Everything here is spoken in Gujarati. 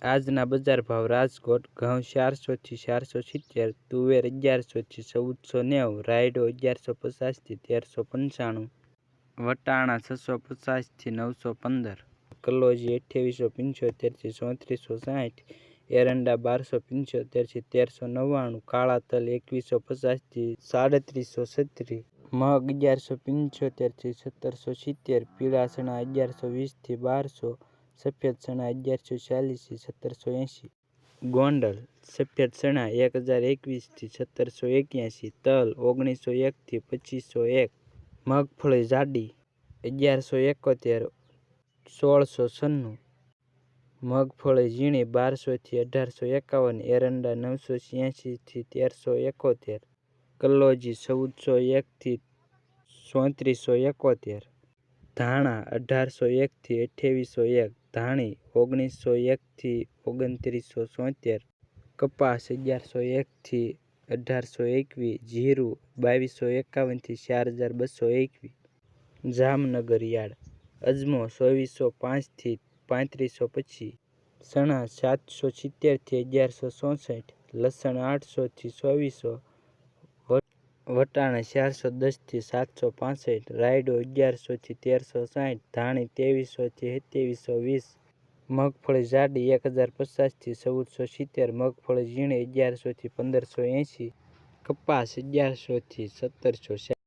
આજના બજાર ભાવ રાજકોટ ઘઉં 400 થી 470, તુવેર 1100 થી 1490, રાયડો 1150 થી 1395, વટાણા 650 થી 915, કલોજી 2875 થી 3460, એરંડા 1275 થી 1399, કાળા તલ 2150 થી 3730, મગ 1175 થી 1770, પીળા ચણા 1120 થી 1200, સફેદ ચણા 1140 થી 1780, ગોંડલ સફેદ ચણા 1021 થી 1781, તલ 1901 થી 2501, મગફળી જાડી 1171 1696, મગફળી ઝીણી 1200 થી 1851, એરંડા 986 થી 1371, કલોજી 1401 થી 3471, ધાણા 1801 થી 2801, ધાણી 1901 થી 2973, કપાસ 1101 થી 1821, જીરું 2251 થી 4221, જામનગર યાર્ડ અજમો 2405 થી 3525, ચણા 770 થી 1164, લસણ 800 થી 2400, વટાણા 410 થી 765, રાયડો 1100 થી 1360, ધાણી 2300 થી 2720, મગફળી જાડી 1050 થી 1470, મગફળી ઝીણી 1100 થી 1580, કપાસ 1100 થી 1760.